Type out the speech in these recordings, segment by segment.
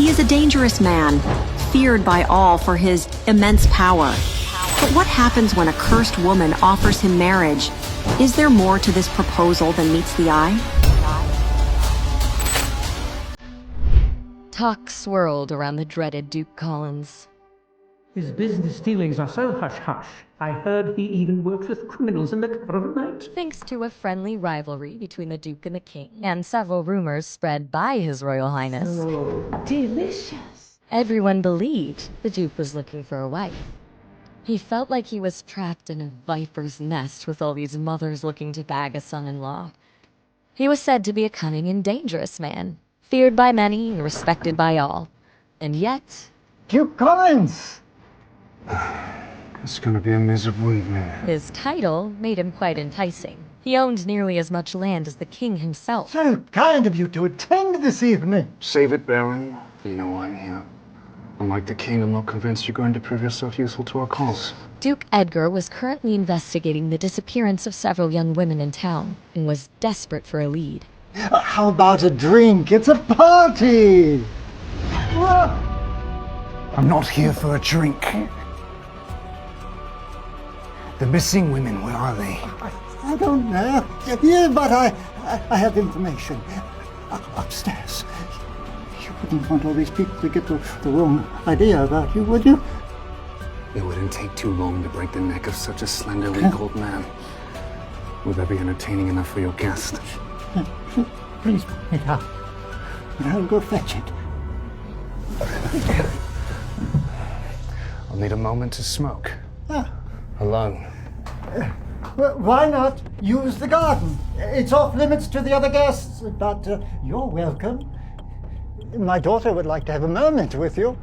He is a dangerous man, feared by all for his immense power. But what happens when a cursed woman offers him marriage? Is there more to this proposal than meets the eye? Talk swirled around the dreaded Duke Collins. His business dealings are so hush-hush. I heard he even works with criminals in the cover of night. Thanks to a friendly rivalry between the Duke and the King, and several rumors spread by His Royal Highness. Oh, delicious. Everyone believed the Duke was looking for a wife. He felt like he was trapped in a viper's nest with all these mothers looking to bag a son-in-law. He was said to be a cunning and dangerous man, feared by many and respected by all. And yet... Duke Collins! It's gonna be a miserable evening. his title made him quite enticing. He owned nearly as much land as the king himself. So kind of you to attend this evening. Save it, Baron. You know why I'm here. Unlike the king, I'm not convinced you're going to prove yourself useful to our cause. Duke Edgar was currently investigating the disappearance of several young women in town and was desperate for a lead. How about a drink? It's a party! I'm not here for a drink. The missing women, where are they? I don't know. Yeah, but I have information. Upstairs. You wouldn't want all these people to get the wrong idea about you, would you? It wouldn't take too long to break the neck of such a slender, weak old man. Would that be entertaining enough for your guest? Please put it up. I'll go fetch it. I'll need a moment to smoke. Ah. Alone. Well, why not use the garden? It's off limits to the other guests, but you're welcome. My daughter would like to have a moment with you.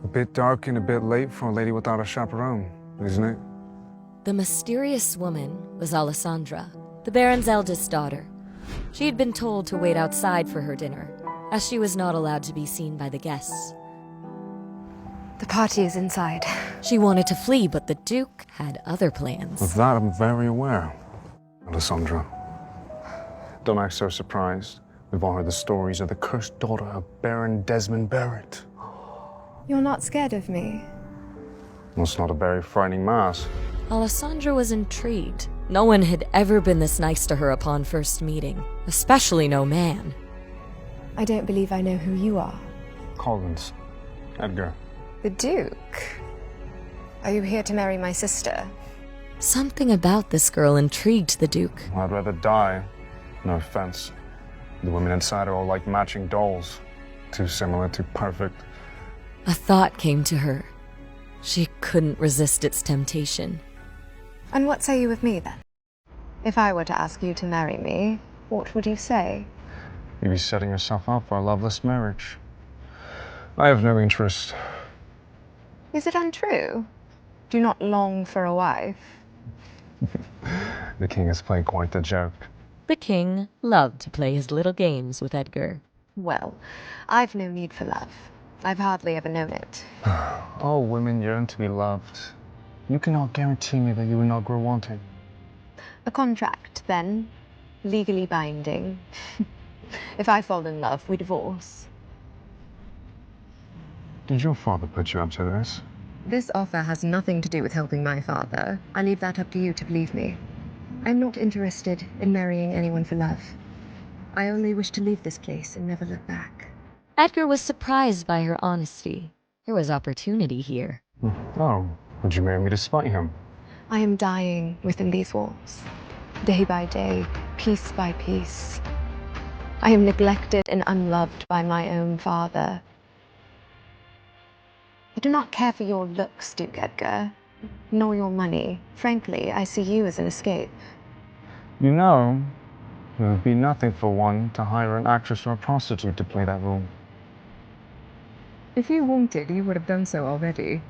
A bit dark and a bit late for a lady without a chaperone, isn't it? The mysterious woman was Alessandra, the Baron's eldest daughter. She had been told to wait outside for her dinner, as she was not allowed to be seen by the guests. The party is inside. She wanted to flee, but the Duke had other plans. Of that, I'm very aware, Alessandra. Don't act so surprised. We've all heard the stories of the cursed daughter of Baron Desmond Barrett. You're not scared of me? Well, it's not a very frightening mask. Alessandra was intrigued. No one had ever been this nice to her upon first meeting, especially no man. I don't believe I know who you are. Collins. Edgar. The Duke? Are you here to marry my sister? Something about this girl intrigued the Duke. I'd rather die. No offense. The women inside are all like matching dolls. Too similar, too perfect. A thought came to her. She couldn't resist its temptation. And what say you of me, then? If I were to ask you to marry me, what would you say? You'd be setting yourself up for a loveless marriage. I have no interest. Is it untrue? Do you not long for a wife? The king has played quite the joke. The king loved to play his little games with Edgar. Well, I've no need for love. I've hardly ever known it. All women yearn to be loved. You cannot guarantee me that you will not grow wanting. A contract, then. Legally binding. If I fall in love, we divorce. Did your father put you up to this? This offer has nothing to do with helping my father. I leave that up to you to believe me. I'm not interested in marrying anyone for love. I only wish to leave this place and never look back. Edgar was surprised by her honesty. There was opportunity here. Oh, would you marry me despite him? I am dying within these walls. Day by day, piece by piece. I am neglected and unloved by my own father. I do not care for your looks, Duke Edgar, nor your money. Frankly, I see you as an escape. You know, it would be nothing for one to hire an actress or a prostitute to play that role. If you wanted, you would have done so already.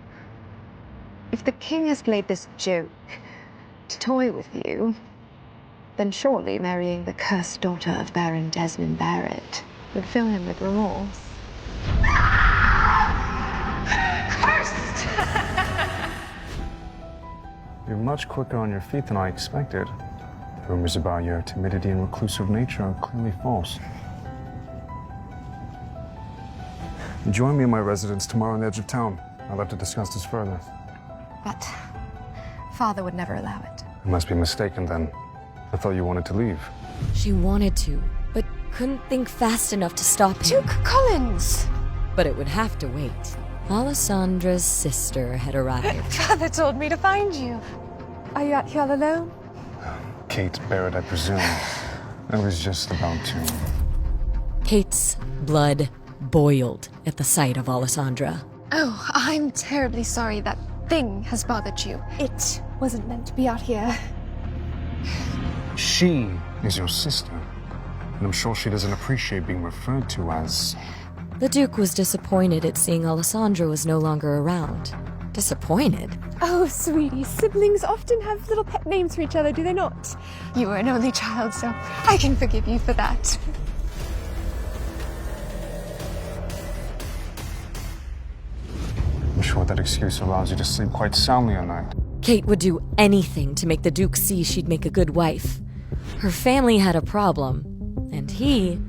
If the king has played this joke to toy with you, then surely marrying the cursed daughter of Baron Desmond Barrett would fill him with remorse. You're much quicker on your feet than I expected. Rumors about your timidity and reclusive nature are clearly false. Join me in my residence tomorrow on the edge of town. I'd like to discuss this further. But Father would never allow it. I must be mistaken then. I thought you wanted to leave. She wanted to, but couldn't think fast enough to stop him. Duke Collins! But it would have to wait. Alessandra's sister had arrived. Father told me to find you. Are you out here all alone? Kate Barrett, I presume. I was just about to. Kate's blood boiled at the sight of Alessandra. Oh, I'm terribly sorry that thing has bothered you. It wasn't meant to be out here. She is your sister, and I'm sure she doesn't appreciate being referred to as... The Duke was disappointed at seeing Alessandra was no longer around. Disappointed? Oh, sweetie, siblings often have little pet names for each other, do they not? You were an only child, so I can forgive you for that. I'm sure that excuse allows you to sleep quite soundly at night. Kate would do anything to make the Duke see she'd make a good wife. Her family had a problem, and he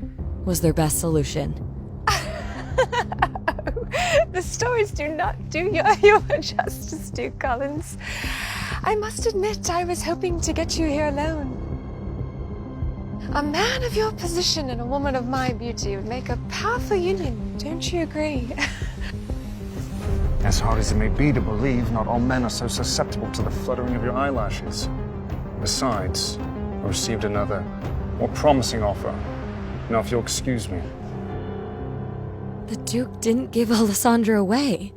was their best solution. The stories do not do your justice, Duke Collins. I must admit, I was hoping to get you here alone. A man of your position and a woman of my beauty would make a powerful union, don't you agree? As hard as it may be to believe, not all men are so susceptible to the fluttering of your eyelashes. Besides, I received another, more promising offer. Now, if you'll excuse me. The Duke didn't give Alessandra away.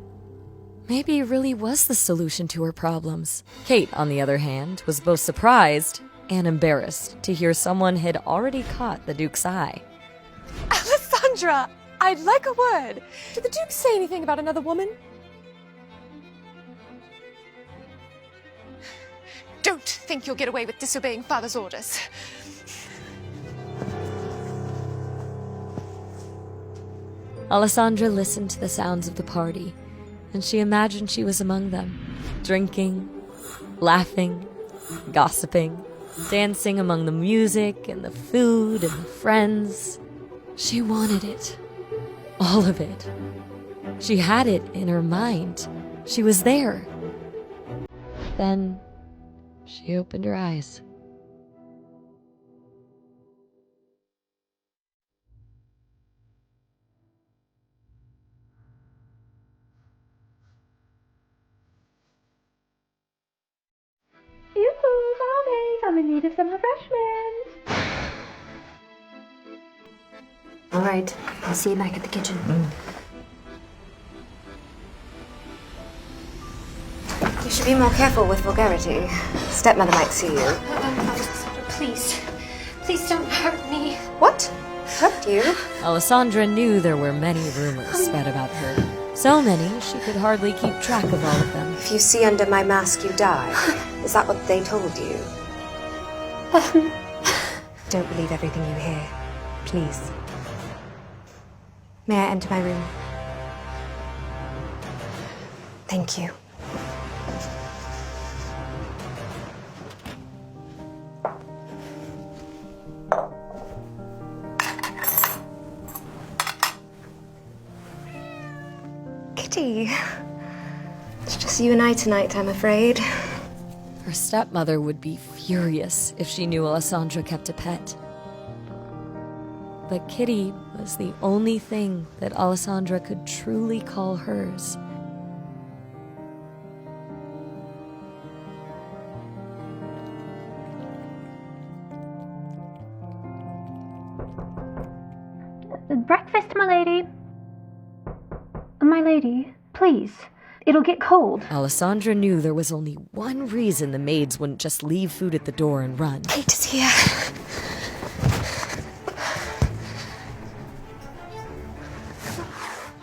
Maybe he really was the solution to her problems. Kate, on the other hand, was both surprised and embarrassed to hear someone had already caught the Duke's eye. Alessandra, I'd like a word. Did the Duke say anything about another woman? Don't think you'll get away with disobeying Father's orders. Alessandra listened to the sounds of the party, and she imagined she was among them, drinking, laughing, gossiping, dancing among the music and the food and the friends. She wanted it. All of it. She had it in her mind. She was there. Then she opened her eyes. Yoo-hoo, zombies! I'm in need of some refreshments. All right, I'll see you back at the kitchen. You should be more careful with vulgarity. Stepmother might see you. Please, please don't hurt me. What? Hurt you? Alessandra knew there were many rumors spread about her. So many, she could hardly keep track of all of them. If you see under my mask, you die. Is that what they told you? Don't believe everything you hear. Please. May I enter my room? Thank you. Kitty. It's just you and I tonight, I'm afraid. Her stepmother would be furious if she knew Alessandra kept a pet. But Kitty was the only thing that Alessandra could truly call hers. Breakfast, my lady. My lady, please. It'll get cold. Alessandra knew there was only one reason the maids wouldn't just leave food at the door and run. Kate is here.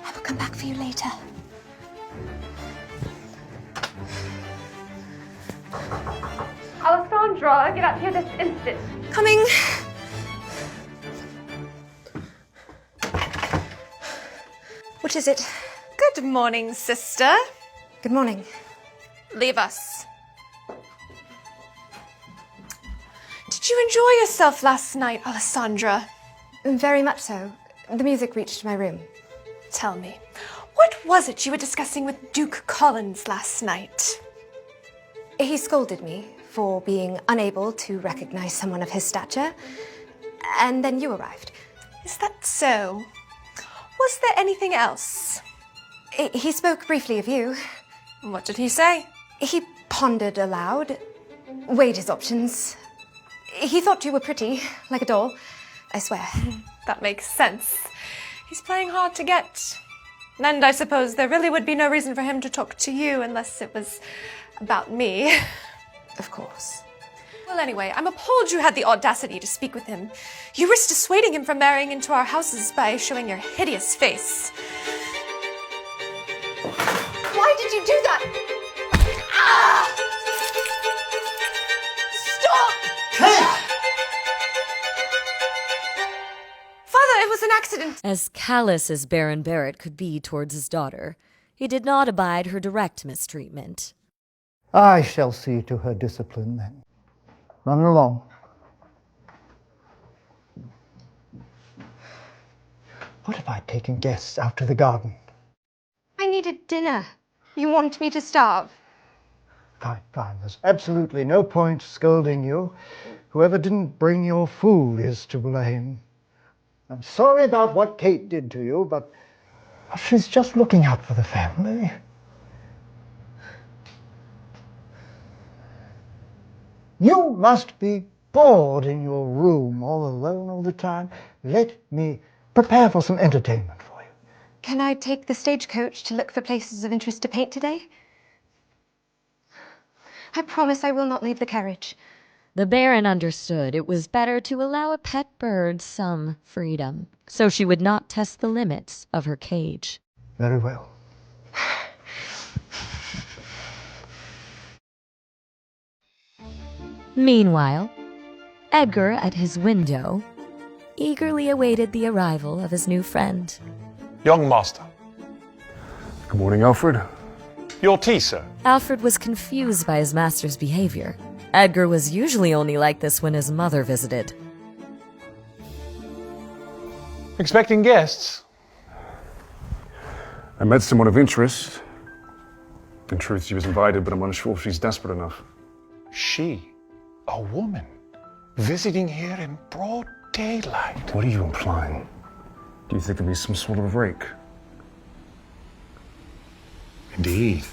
I will come back for you later. Alessandra, get out here this instant. Coming. What is it? Good morning, sister. Good morning. Leave us. you enjoy yourself last night, Alessandra? Very much so. The music reached my room. Tell me, what was it you were discussing with Duke Collins last night? He scolded me for being unable to recognize someone of his stature, and then you arrived. Is that so? Was there anything else? He spoke briefly of you. What did he say? He pondered aloud, weighed his options. He thought you were pretty, like a doll, I swear. That makes sense. He's playing hard to get. And I suppose there really would be no reason for him to talk to you unless it was about me. Of course. Well, anyway, I'm appalled you had the audacity to speak with him. You risked dissuading him from marrying into our houses by showing your hideous face. Why did you do that? Ah! Stop! Father, it was an accident. As callous as Baron Barrett could be towards his daughter, he did not abide her direct mistreatment. I shall see to her discipline then. Run along. What if I'd taken guests out to the garden? I needed dinner. You want me to starve? Fine, fine. There's absolutely no point scolding you. Whoever didn't bring your food is to blame. I'm sorry about what Kate did to you, but she's just looking out for the family. You must be bored in your room all alone all the time. Let me prepare for some entertainment for you. Can I take the stagecoach to look for places of interest to paint today? I promise I will not leave the carriage. The Baron understood it was better to allow a pet bird some freedom, so she would not test the limits of her cage. Very well. Meanwhile, Edgar, at his window, eagerly awaited the arrival of his new friend. Young master. Good morning, Alfred. Your tea, sir. Alfred was confused by his master's behavior. Edgar was usually only like this when his mother visited. Expecting guests? I met someone of interest. In truth, she was invited, but I'm unsure if she's desperate enough. She, a woman, visiting here in broad daylight. What are you implying? Do you think there'll be some sort of rake? Indeed.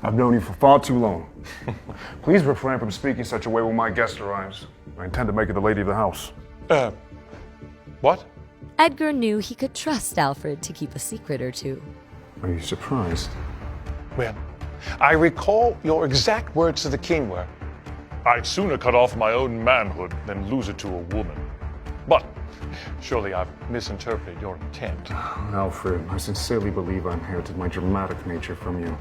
I've known you for far too long. Please refrain from speaking such a way when my guest arrives. I intend to make her the lady of the house. What? Edgar knew he could trust Alfred to keep a secret or two. Are you surprised? Well, I recall your exact words to the king were, "I'd sooner cut off my own manhood than lose it to a woman." But surely I've misinterpreted your intent. Alfred, I sincerely believe I inherited my dramatic nature from you.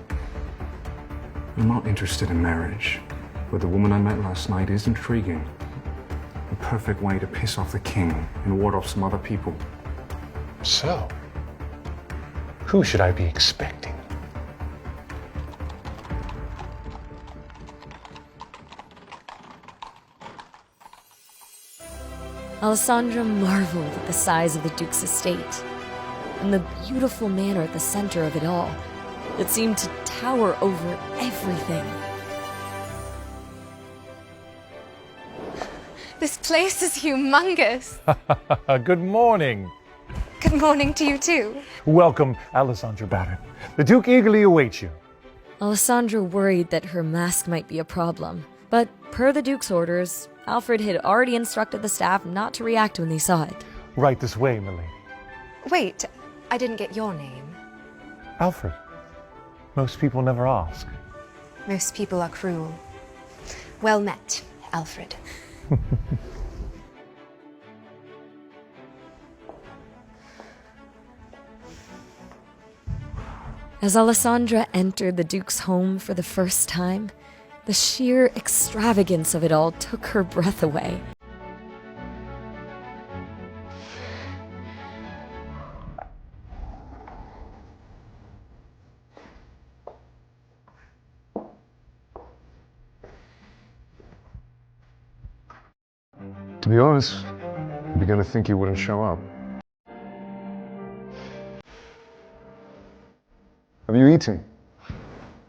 I'm not interested in marriage, but the woman I met last night is intriguing. A perfect way to piss off the king and ward off some other people. So, who should I be expecting? Alessandra marveled at the size of the Duke's estate and the beautiful manor at the center of it all. It seemed to tower over everything. This place is humongous. Good morning. Good morning to you too. Welcome, Alessandra Barrett. The Duke eagerly awaits you. Alessandra worried that her mask might be a problem, but per the Duke's orders, Alfred had already instructed the staff not to react when they saw it. Right this way, milady. Wait, I didn't get your name. Alfred. Most people never ask. Most people are cruel. Well met, Alfred. As Alessandra entered the Duke's home for the first time, the sheer extravagance of it all took her breath away. To be honest, I began to think you wouldn't show up. Have you eaten?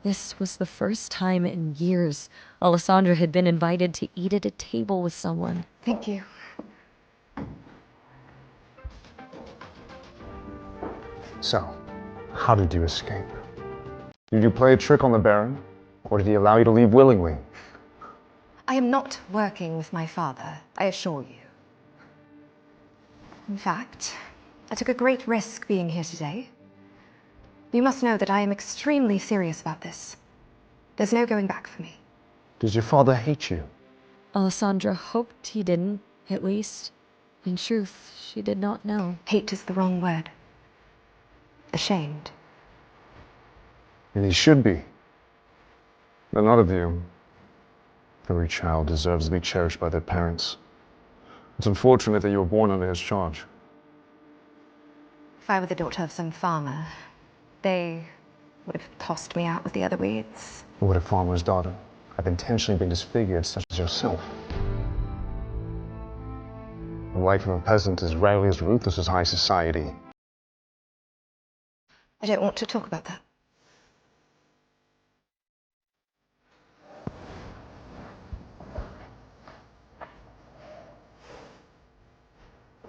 This was the first time in years Alessandra had been invited to eat at a table with someone. Thank you. So, how did you escape? Did you play a trick on the Baron, or did he allow you to leave willingly? I am not working with my father, I assure you. In fact, I took a great risk being here today. You must know that I am extremely serious about this. There's no going back for me. Does your father hate you? Alessandra hoped he didn't, at least. In truth, she did not know. Hate is the wrong word. Ashamed. And he should be. But none of you, every child, deserves to be cherished by their parents. It's unfortunate that you were born under his charge. If I were the daughter of some farmer, they would have tossed me out with the other weeds. What a farmer's daughter. I've intentionally been disfigured, such as yourself. The life of a peasant is rarely as ruthless as high society. I don't want to talk about that.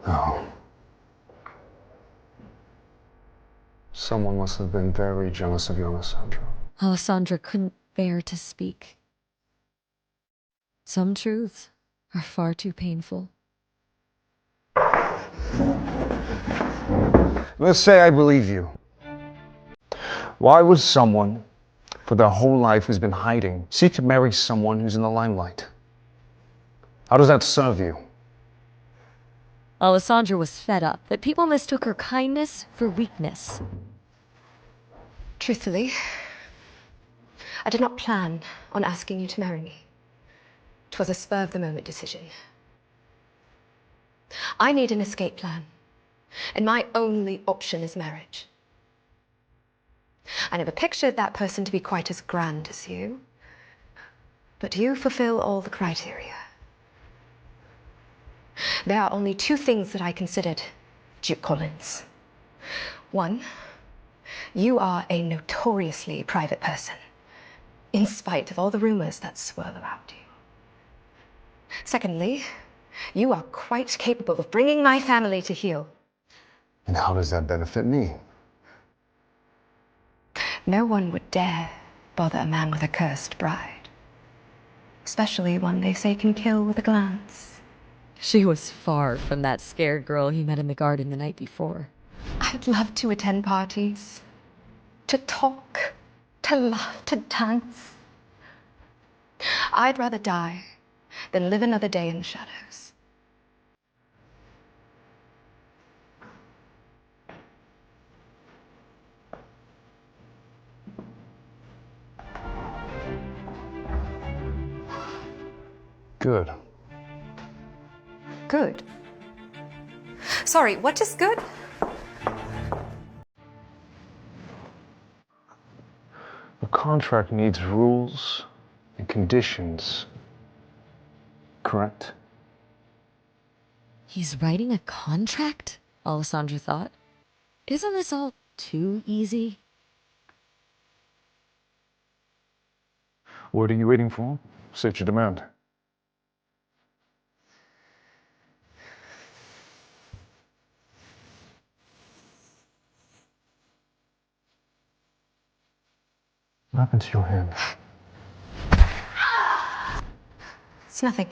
Oh. Someone must have been very jealous of you, Alessandra. Alessandra couldn't bear to speak. Some truths are far too painful. Let's say I believe you. Why would someone, for their whole life who's been hiding, seek to marry someone who's in the limelight? How does that serve you? Alessandra was fed up that people mistook her kindness for weakness. Truthfully, I did not plan on asking you to marry me. It was a spur-of-the-moment decision. I need an escape plan, and my only option is marriage. I never pictured that person to be quite as grand as you, but you fulfill all the criteria. There are only two things that I considered, Duke Collins. One, you are a notoriously private person, in spite of all the rumors that swirl around you. Secondly, you are quite capable of bringing my family to heel. And how does that benefit me? No one would dare bother a man with a cursed bride, especially one they say can kill with a glance. She was far from that scared girl he met in the garden the night before. I'd love to attend parties, to talk, to laugh, to dance. I'd rather die than live another day in the shadows. Good. Good. Sorry, what is good? A contract needs rules and conditions, correct? He's writing a contract? Alessandra thought. Isn't this all too easy? What are you waiting for? State your demand. What happened to your hand? It's nothing.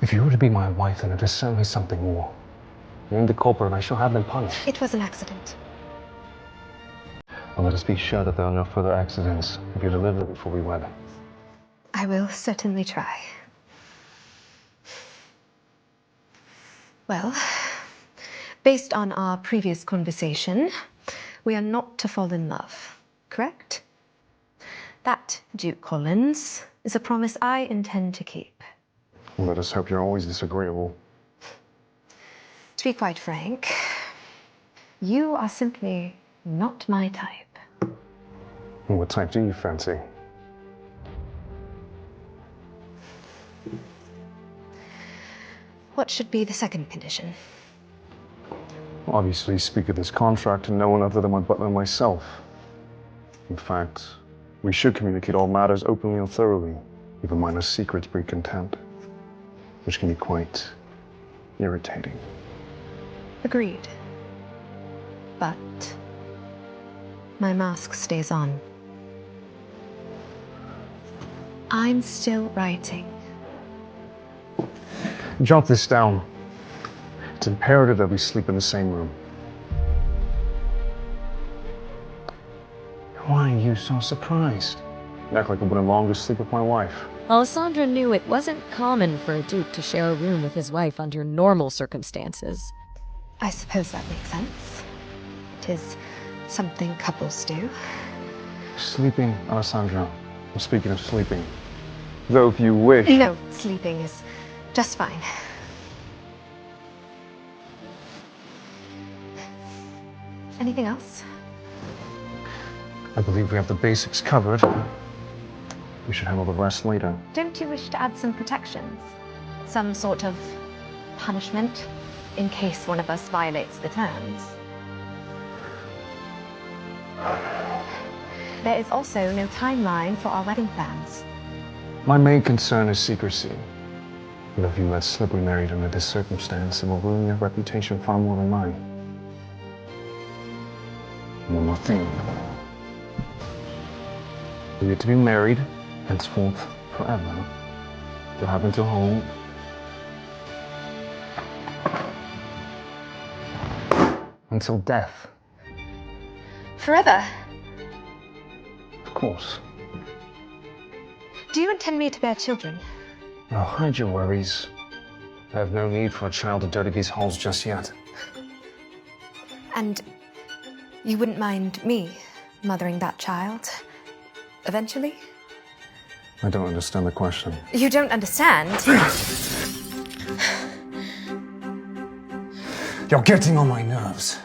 If you were to be my wife, then it is certainly something more. Name the culprit and I shall have them punished. It was an accident. Well, let us be sure that there are no further accidents if you deliver before we wed. I will certainly try. Well, based on our previous conversation, we are not to fall in love, correct? That, Duke Collins, is a promise I intend to keep. Well, let us hope you're always disagreeable. To be quite frank, you are simply not my type. What type do you fancy? What should be the second condition? Obviously, speak of this contract to no one other than my butler and myself. In fact, we should communicate all matters openly and thoroughly, even minor secrets breed contempt, which can be quite irritating. Agreed. But my mask stays on. I'm still writing. Jot this down. It's imperative that we sleep in the same room. Why are you so surprised? You act like I wouldn't longer sleep with my wife. Alessandra knew it wasn't common for a duke to share a room with his wife under normal circumstances. I suppose that makes sense. It is something couples do. Sleeping, Alessandra. I'm speaking of sleeping. Though if you wish... No, sleeping is just fine. Anything else? I believe we have the basics covered. We should handle the rest later. Don't you wish to add some protections? Some sort of punishment in case one of us violates the terms? There is also no timeline for our wedding plans. My main concern is secrecy. But if you let slip we married under this circumstance, it will ruin your reputation far more than mine. One more thing. We get to be married, henceforth, forever. To have until home. Until death. Forever? Of course. Do you intend me to bear children? Oh, hide your worries. I have no need for a child to dirty these halls just yet. And you wouldn't mind me mothering that child? Eventually? I don't understand the question. You don't understand? You're getting on my nerves.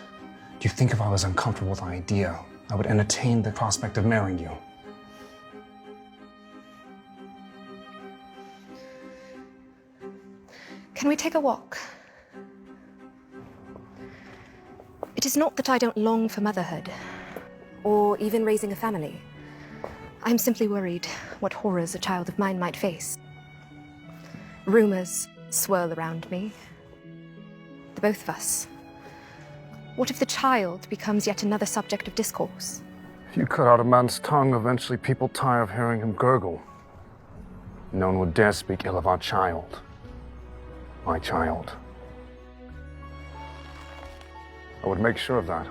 Do you think if I was uncomfortable with the idea, I would entertain the prospect of marrying you? Can we take a walk? It is not that I don't long for motherhood, or even raising a family. I'm simply worried what horrors a child of mine might face. Rumors swirl around me. The both of us. What if the child becomes yet another subject of discourse? If you cut out a man's tongue, eventually people tire of hearing him gurgle. No one would dare speak ill of our child. My child. I would make sure of that.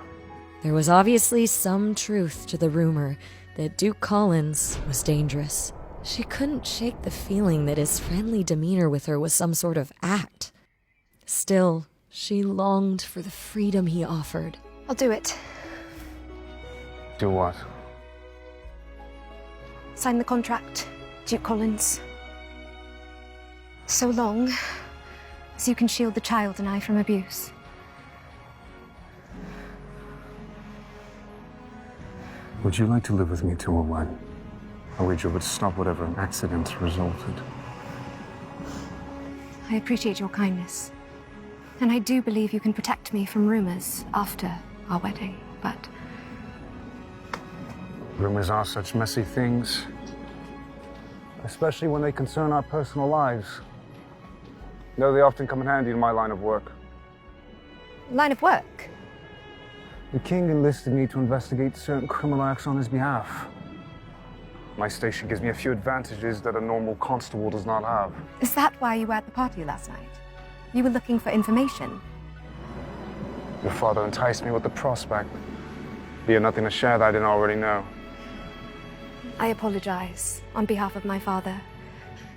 There was obviously some truth to the rumor that Duke Collins was dangerous. She couldn't shake the feeling that his friendly demeanor with her was some sort of act. Still, she longed for the freedom he offered. I'll do it. Do what? Sign the contract, Duke Collins. So long as you can shield the child and I from abuse. Would you like to live with me till we're wed? I wager would stop whatever accidents resulted. I appreciate your kindness. And I do believe you can protect me from rumors after our wedding, but... Rumors are such messy things. Especially when they concern our personal lives. Though they often come in handy in my line of work. Line of work? The king enlisted me to investigate certain criminal acts on his behalf. My station gives me a few advantages that a normal constable does not have. Is that why you were at the party last night? You were looking for information? Your father enticed me with the prospect. He had nothing to share that I didn't already know. I apologize on behalf of my father.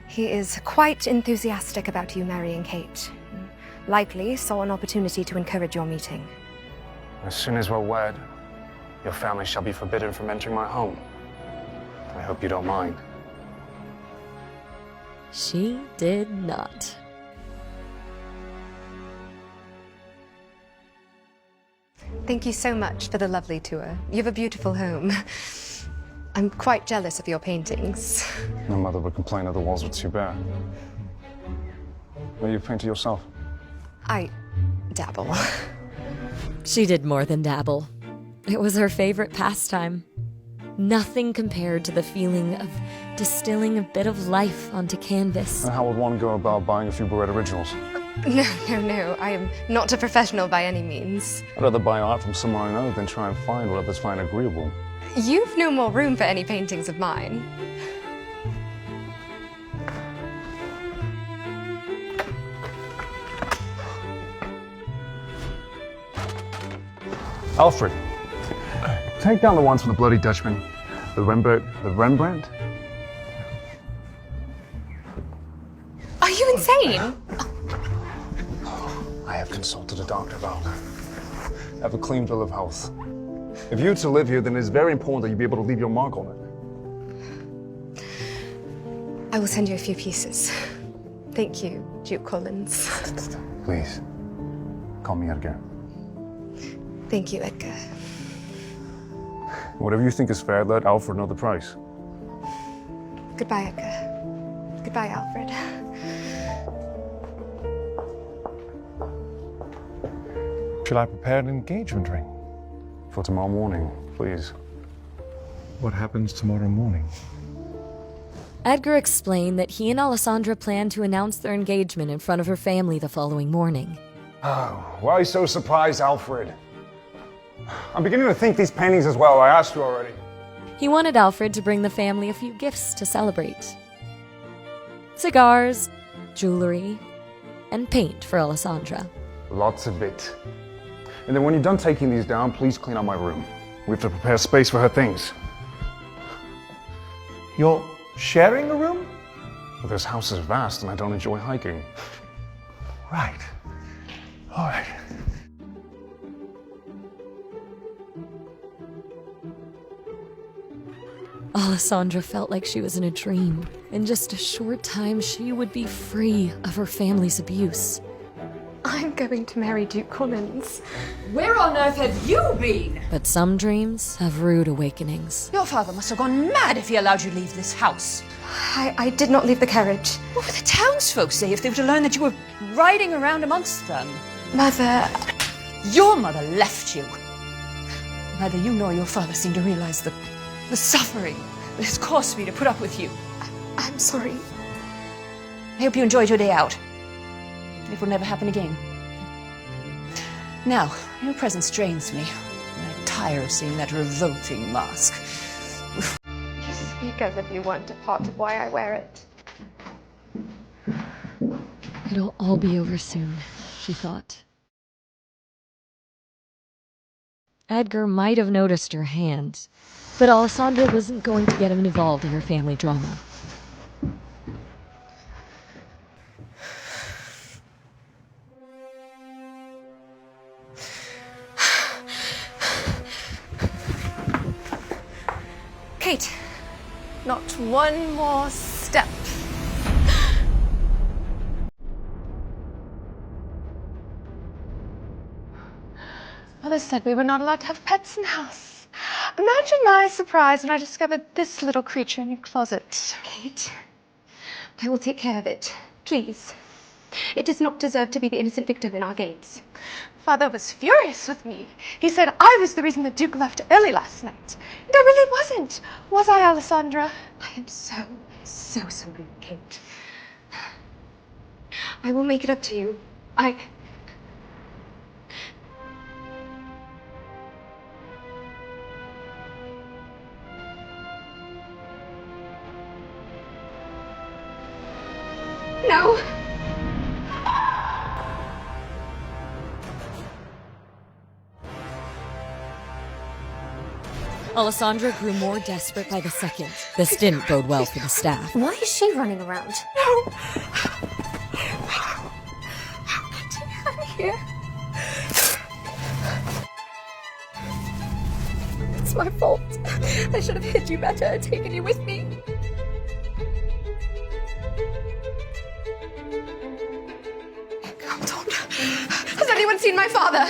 He is quite enthusiastic about you marrying Kate. Likely saw an opportunity to encourage your meeting. As soon as we're wed, your family shall be forbidden from entering my home. I hope you don't mind. She did not. Thank you so much for the lovely tour. You have a beautiful home. I'm quite jealous of your paintings. My mother would complain if the walls were too bare. Or you painted yourself? I dabble. She did more than dabble. It was her favorite pastime. Nothing compared to the feeling of distilling a bit of life onto canvas. And how would one go about buying a few Barrett originals? No. I am not a professional by any means. I'd rather buy art from someone I know than try and find what others find agreeable. You've no more room for any paintings of mine. Alfred, take down the ones from the Bloody Dutchman. The Rembrandt? Are you insane? I have consulted a doctor about her. I have a clean bill of health. If you're to live here, then it's very important that you be able to leave your mark on it. I will send you a few pieces. Thank you, Duke Collins. Please, call me Edgar. Thank you, Edgar. Whatever you think is fair, let Alfred know the price. Goodbye, Edgar. Goodbye, Alfred. Shall I prepare an engagement ring? For tomorrow morning, please. What happens tomorrow morning? Edgar explained that he and Alessandra planned to announce their engagement in front of her family the following morning. Oh, why so surprised, Alfred? I'm beginning to think these paintings as well. I asked you already. He wanted Alfred to bring the family a few gifts to celebrate. Cigars, jewelry, and paint for Alessandra. Lots of it. And then when you're done taking these down, please clean out my room. We have to prepare space for her things. You're sharing a room? But this house is vast and I don't enjoy hiking. Right. All right. Alessandra felt like she was in a dream. In just a short time, she would be free of her family's abuse. I'm going to marry Duke Collins. Where on earth have you been? But some dreams have rude awakenings. Your father must have gone mad if he allowed you to leave this house. I did not leave the carriage. What would the townsfolk say if they were to learn that you were riding around amongst them? Mother... Your mother left you. Neither you nor your father seem to realize the suffering that has caused me to put up with you. I'm sorry. I hope you enjoyed your day out. It will never happen again. Now, your presence drains me. I'm tired of seeing that revolting mask. You speak as if you weren't a part of why I wear it. It'll all be over soon, she thought. Edgar might have noticed her hand, but Alessandra wasn't going to get him involved in her family drama. Kate, not one more step. Mother said we were not allowed to have pets in the house. Imagine my surprise when I discovered this little creature in your closet. Kate, I will take care of it. Please. It does not deserve to be the innocent victim in our games. Father was furious with me. He said I was the reason the Duke left early last night. And I really wasn't. Was I, Alessandra? I am so sorry, Kate. I will make it up to you. No! Alessandra grew more desperate by the second. This didn't bode well for the staff. Why is she running around? No! How did you come here? It's my fault. I should have hid you better and taken you with me. Has anyone seen my father?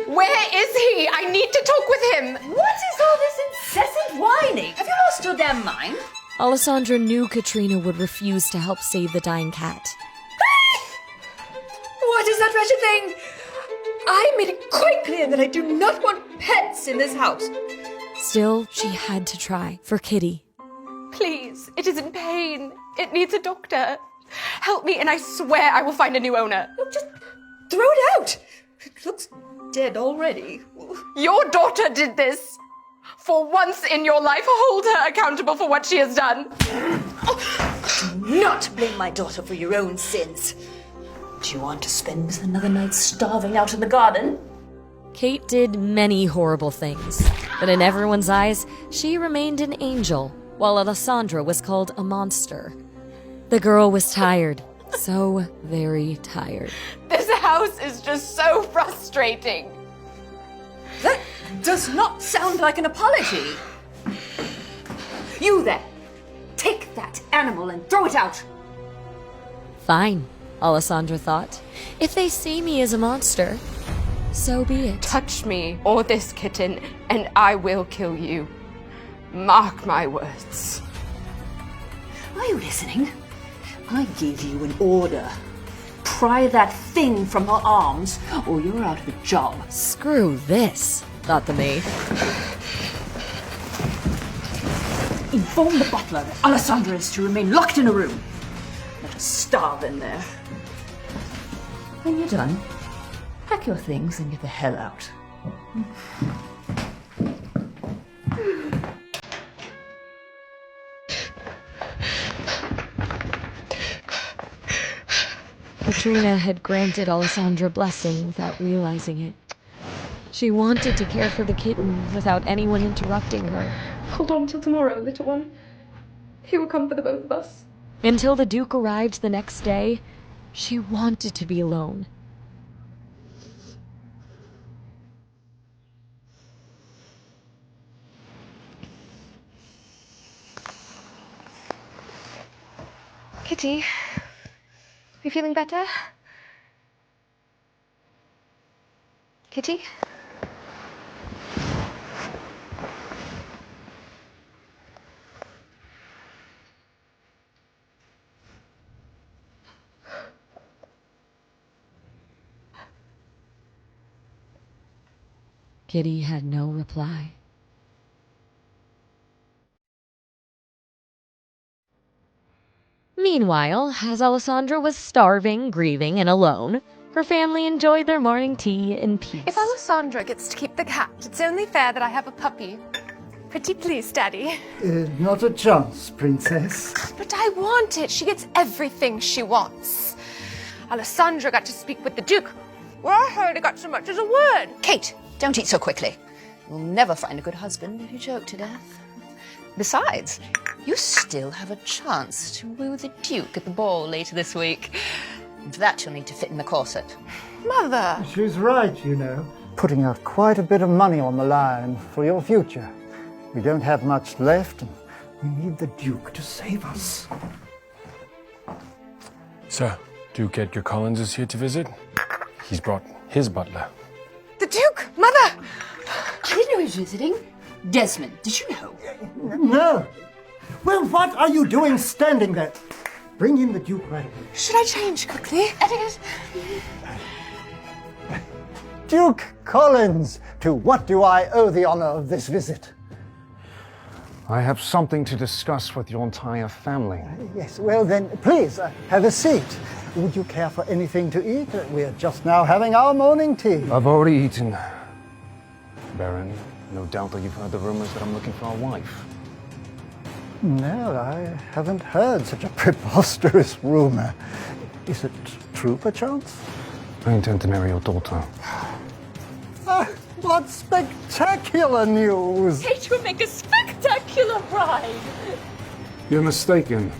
Where is he? I need to talk with him. What is all this incessant whining? Have you lost your damn mind? Alessandra knew Katrina would refuse to help save the dying cat. that wretched thing! I made it quite clear that I do not want pets in this house. Still, she had to try for Kitty. Please, it is in pain. It needs a doctor. Help me, and I swear I will find a new owner. Look, just throw it out. It looks dead already. Your daughter did this. For once in your life, hold her accountable for what she has done. Do not blame my daughter for your own sins. Do you want to spend another night starving out in the garden? Kate did many horrible things, but in everyone's eyes, she remained an angel, while Alessandra was called a monster. The girl was tired, so very tired. This house is just so frustrating. That does not sound like an apology. You there, take that animal and throw it out. Fine, Alessandra thought. If they see me as a monster, so be it. Touch me or this kitten, and I will kill you. Mark my words. Are you listening? I give you an order. Pry that thing from her arms, or you're out of a job. Screw this, thought the maid. Inform the butler that Alessandra is to remain locked in a room. Let her starve in there. When you're done, pack your things and get the hell out. Katrina had granted Alessandra blessing without realizing it. She wanted to care for the kitten without anyone interrupting her. Hold on till tomorrow, little one. He will come for the both of us. Until the Duke arrived the next day, she wanted to be alone. Kitty, you feeling better? Kitty? Kitty had no reply. Meanwhile, as Alessandra was starving, grieving, and alone, her family enjoyed their morning tea in peace. If Alessandra gets to keep the cat, it's only fair that I have a puppy. Pretty please, Daddy. Not a chance, Princess. But I want it. She gets everything she wants. Alessandra got to speak with the Duke. Well, I hardly got so much as a word. Kate, don't eat so quickly. You'll never find a good husband if you choke to death. Besides, you still have a chance to woo the Duke at the ball later this week. And for that, you'll need to fit in the corset. Mother! She's right, you know. Putting out quite a bit of money on the line for your future. We don't have much left, and we need the Duke to save us. Sir, Duke Edgar Collins is here to visit. He's brought his butler. The Duke! Mother! I didn't know he was visiting. Desmond, did you know? No. Well, what are you doing standing there? Bring in the Duke right away. Should I change quickly? Etiquette? Duke Collins, to what do I owe the honor of this visit? I have something to discuss with your entire family. Yes, well then, please, have a seat. Would you care for anything to eat? We're just now having our morning tea. I've already eaten. Baron, no doubt that you've heard the rumors that I'm looking for a wife. No, I haven't heard such a preposterous rumor. Is it true, perchance? I intend to marry your daughter. What spectacular news! Kate will make a spectacular bride. You're mistaken.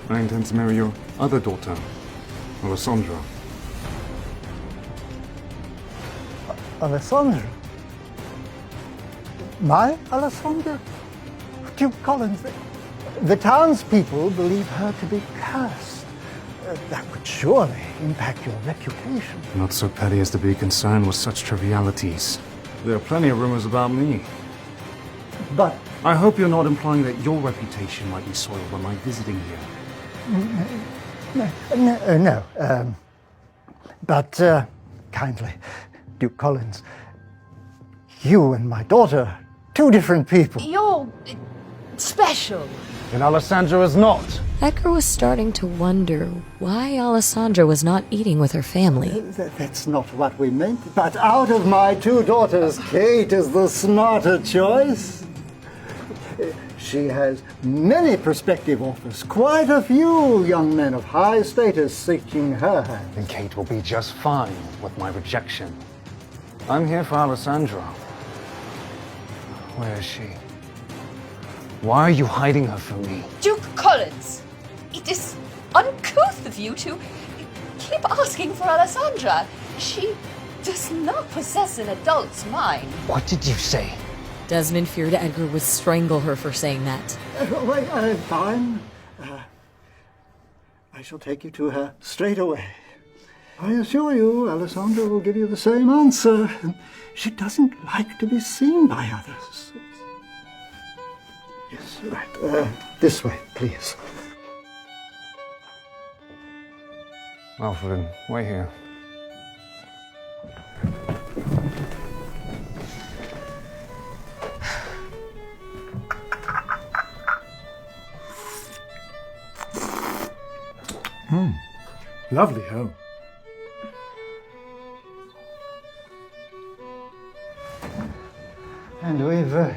I intend to marry your other daughter, Alessandra. Alessandra? My Alessandra? Duke Collins, the townspeople believe her to be cursed. That would surely impact your reputation. Not so petty as to be concerned with such trivialities. There are plenty of rumors about me. But I hope you're not implying that your reputation might be soiled by my visiting here. No. But, kindly, Duke Collins, you and my daughter, two different people. You're special. And Alessandra is not. Edgar was starting to wonder why Alessandra was not eating with her family. That's not what we meant. But out of my two daughters, Kate is the smarter choice. She has many prospective offers, quite a few young men of high status seeking her hand. And Kate will be just fine with my rejection. I'm here for Alessandra. Where is she? Why are you hiding her from me? Duke Collins, it is uncouth of you to keep asking for Alessandra. She does not possess an adult's mind. What did you say? Desmond feared Edgar would strangle her for saying that. Wait, fine. I shall take you to her straight away. I assure you, Alessandra will give you the same answer. She doesn't like to be seen by others. Yes, right. This way, please. Alfred, wait here. Lovely home. And we've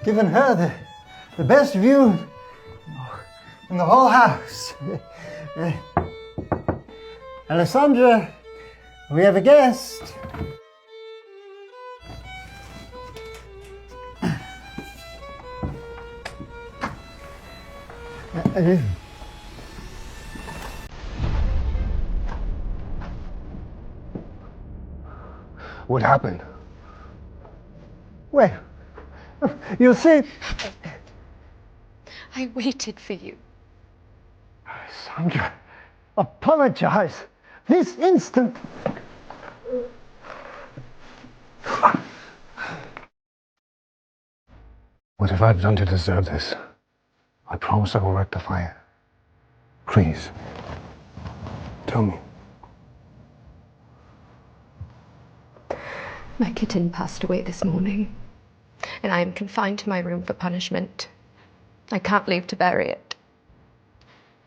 given her the best view in the whole house. Alessandra, we have a guest. What happened? Well, you see, I waited for you. Alessandra, apologize this instant. What have I done to deserve this? I promise I will rectify it. Please, tell me. My kitten passed away this morning, and I am confined to my room for punishment. I can't leave to bury it.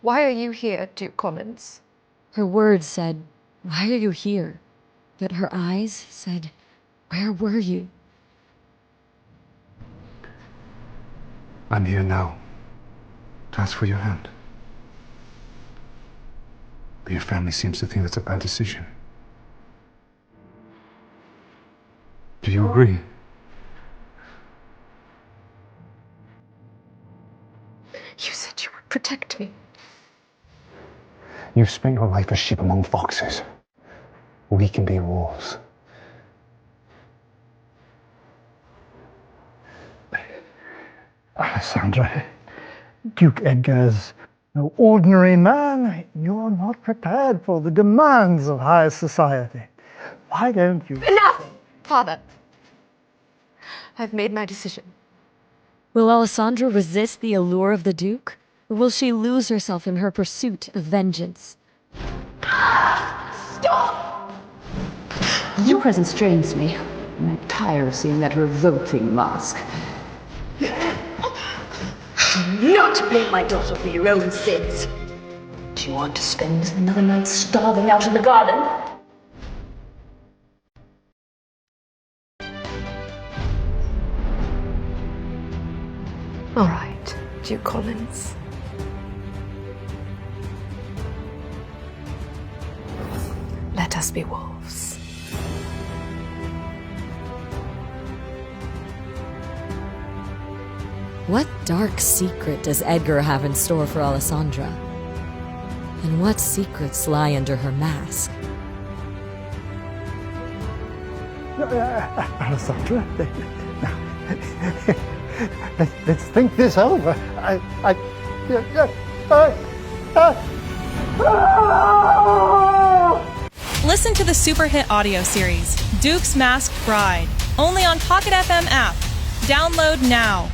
Why are you here, Duke Collins? Her words said, "Why are you here?" But her eyes said, "Where were you?" I'm here now to ask for your hand. But your family seems to think that's a bad decision. Do you agree? You said you would protect me. You've spent your life as sheep among foxes. We can be wolves. Alessandra, Duke Edgar's no ordinary man. You're not prepared for the demands of high society. Why don't you... Enough! Father, I've made my decision. Will Alessandra resist the allure of the Duke? Or will she lose herself in her pursuit of vengeance? Stop! Your presence strains me. I'm tired of seeing that revolting mask. Do not blame my daughter for your own sins. Do you want to spend another night starving out in the garden? All right, Duke Collins. Let us be wolves. What dark secret does Edgar have in store for Alessandra? And what secrets lie under her mask? Alessandra, let's think this over. Listen to the super hit audio series, Duke's Masked Bride, only on Pocket FM app. Download now.